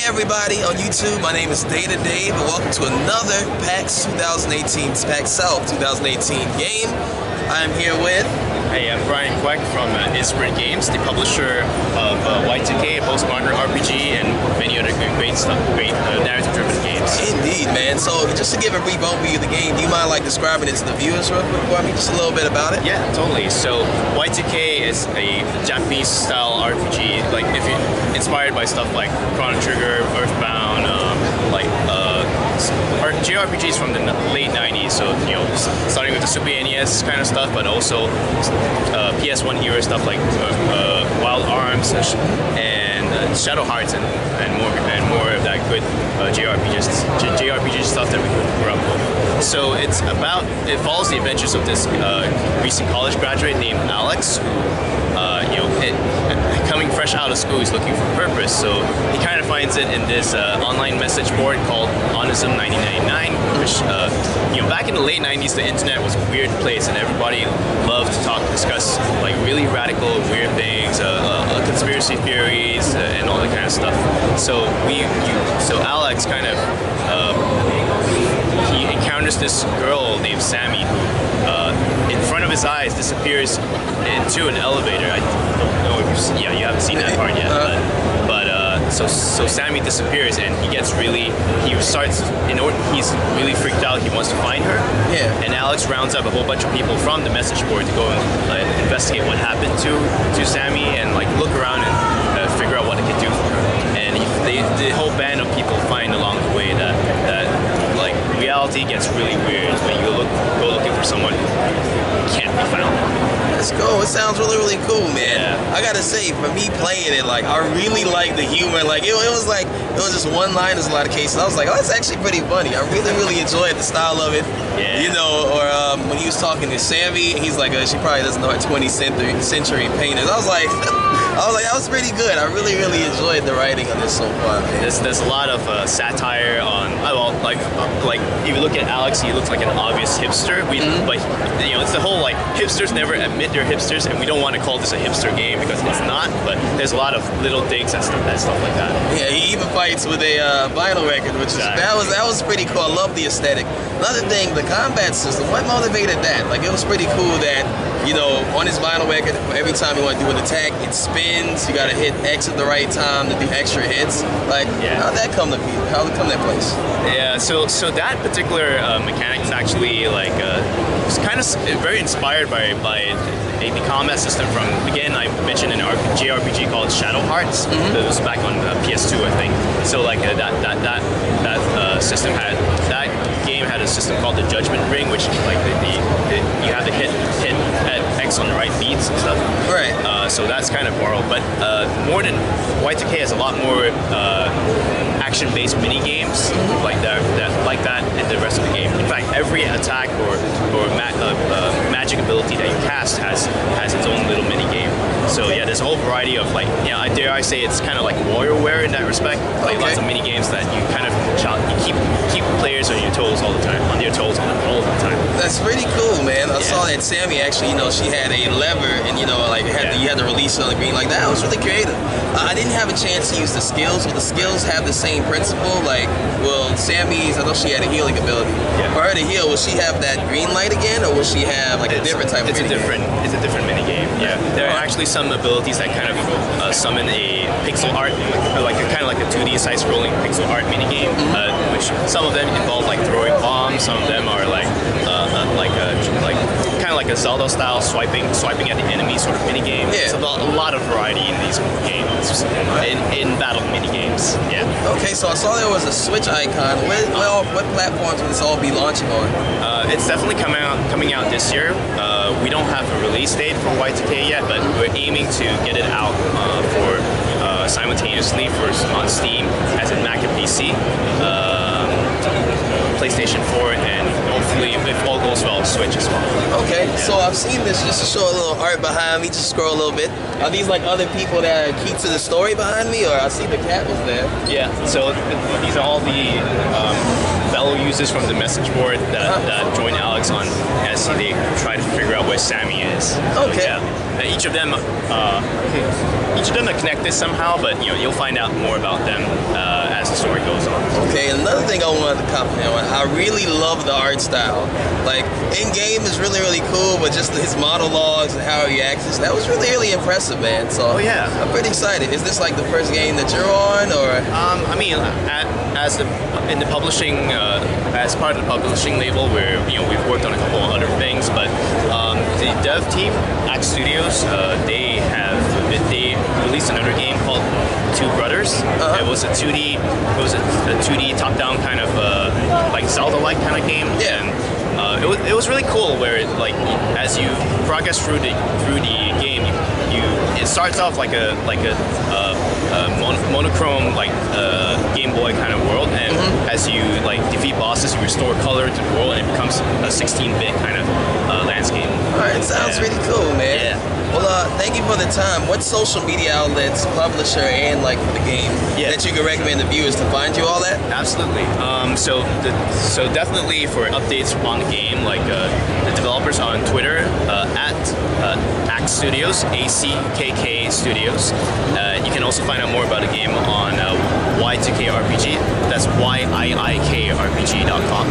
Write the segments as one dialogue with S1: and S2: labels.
S1: everybody on YouTube, my name is Data Dave and welcome to another PAX 2018, PAX South 2018 game. I'm here with...
S2: Hey, I'm Brian Queck from Ysbryd Games, the publisher of YIIK, a postmodern RPG, and many other great stuff, great narrative-driven games.
S1: Indeed, man. So, just to give a brief overview of the game, do you mind describing it to the viewers real quick for me? Just a little bit about it?
S2: Yeah, totally. So, YIIK is a Japanese-style RPG, if you're inspired by stuff like Chrono Trigger, Earthbound, JRPGs from the late 90s, so starting with the Super NES kind of stuff, but also PS1 era stuff like Wild Arms and Shadow Hearts and more of that good JRPG stuff that we grew up with. So it follows the adventures of this recent college graduate named Alex, coming fresh out of school, he's looking for purpose. So he kind of finds it in this online message board called Onism 1999, which back in the late 90s, the internet was a weird place, and everybody loved to discuss really radical, weird things, conspiracy theories, and all that kind of stuff. So Alex kind of he encounters this girl named Sammy who, in front of his eyes, disappears into an elevator. I don't know if you haven't seen that part yet, so Sammy disappears, and he's really freaked out. He wants to find her.
S1: Yeah.
S2: And Alex rounds up a whole bunch of people from the message board to go and investigate what happened to Sammy, and look around and figure out what they can do for her. And the whole band of people find along the way that reality gets really weird when you go looking for someone who can't be found.
S1: Let's go. It sounds really, really cool, man.
S2: Yeah.
S1: I gotta say, for me playing it, I really like the humor. It was just one-liners in a lot of cases. I was like, oh, that's actually pretty funny. I really, really enjoyed the style of it.
S2: Yeah.
S1: Or when he was talking to Sammy, he's like, she probably doesn't know her 20th century painters. I was like, that was pretty good. I really, really enjoyed the writing on this so far, man.
S2: There's a lot of satire on, if you look at Alex, he looks like an obvious hipster. But it's the whole hipsters never admit they're hipsters, and we don't want to call this a hipster game because it's not. But there's a lot of little digs at stuff like that.
S1: Yeah, he even fights with a vinyl record, which that was pretty cool. I love the aesthetic. Another thing, the combat system. What motivated that? It was pretty cool that on his vinyl record, every time you want to do an attack, it spins. You got to hit X at the right time to do extra hits. How'd that come to be? How'd it come to that place?
S2: Yeah, so that particular mechanic is actually it's kind of very inspired by the combat system from, again, I mentioned an JRPG called Shadow Hearts. It was back on PS2, I think. So that game had a system called the Judgment Ring, which you have to hit at X on the right beats and stuff.
S1: Right.
S2: So that's kind of moral, but more than YIIK has a lot more action-based mini games like that in the rest of the game. In fact, every attack or magic ability that you cast has its own little mini game. So yeah, there's a whole variety of dare I say it's kind of like WarioWare in that respect. Lots of mini games that you kind of keep players on your toes all the time, all the time.
S1: That's pretty cool, man. I saw that Sammy actually, she had a lever, and you had to release it on the green. That was really creative. I didn't have a chance to use the skills, but the skills have the same principle. Sammy's, I know she had a healing ability.
S2: Yeah.
S1: For her to heal, will she have that green light again, or will she have a different type of mini game?
S2: It's a different mini game. Yeah. There are actually some abilities that kind of summon a pixel art, kind of like a 2D side-scrolling pixel art mini game, which some of them involve throwing bombs. Some of them are kind of like a Zelda style swiping at the enemy sort of mini game.
S1: Yeah.
S2: It's a lot of variety in these games, in battle mini games. Yeah.
S1: Okay, so I saw there was a Switch icon. What platforms will this all be launching on?
S2: It's definitely coming out this year. We don't have a release date for YIIK yet, but we're aiming to get it out simultaneously on Steam, as in Mac and PC, PlayStation 4, and hopefully, if all goes well, Switch as well.
S1: Okay, so I've seen this, just to show a little art behind me, just scroll a little bit. Are these other people that are key to the story behind me, or I see the cat was there?
S2: Yeah, so these are all the fellow users from the message board that join Alex on as they try to figure out where Sammy is. So,
S1: okay.
S2: Yeah. Each of them are connected somehow, but you'll find out more about them as story goes on.
S1: Okay, another thing I wanted to compliment on, I really love the art style. Like, in-game is really, really cool, but just his monologues and how he acts, that was really, really impressive, man. So,
S2: oh, yeah.
S1: I'm pretty excited. Is this like the first game that you're on, or?
S2: I mean, in the publishing, as part of the publishing label, where we've worked on a couple of other things, but the dev team at Studios, they released another game called Two Brothers. It was a 2D top-down kind of like Zelda-like kind of game.
S1: Yeah.
S2: And it was really cool. Where as you progress through the game, it starts off like a monochrome Game Boy kind of world, and as you defeat bosses, you restore color to the world, and it becomes a 16-bit kind of landscape.
S1: All right, sounds really cool, man.
S2: Yeah.
S1: Well, thank you for the time. What social media outlets, publisher, and the game that you can recommend the viewers to find you all at?
S2: Absolutely. So definitely for updates on the game, the developers on Twitter at PAX Studios, ACKK Studios. You can also find out more about the game on Y2K RPG. That's YIIKRPG.com.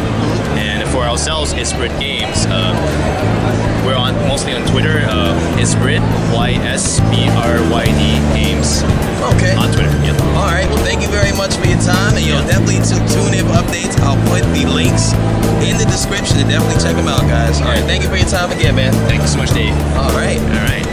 S2: And for ourselves, Ysbryd Games, we're mostly on Twitter, Ysbryd, YSBRYD Games.
S1: Okay.
S2: On Twitter, yeah.
S1: All right, well, thank you very much for your time, and definitely tune in for updates. I'll put the links in the description, and definitely check them out, guys. All right, thank you for your time again, man.
S2: Thank you so much, Dave.
S1: All right.
S2: All right.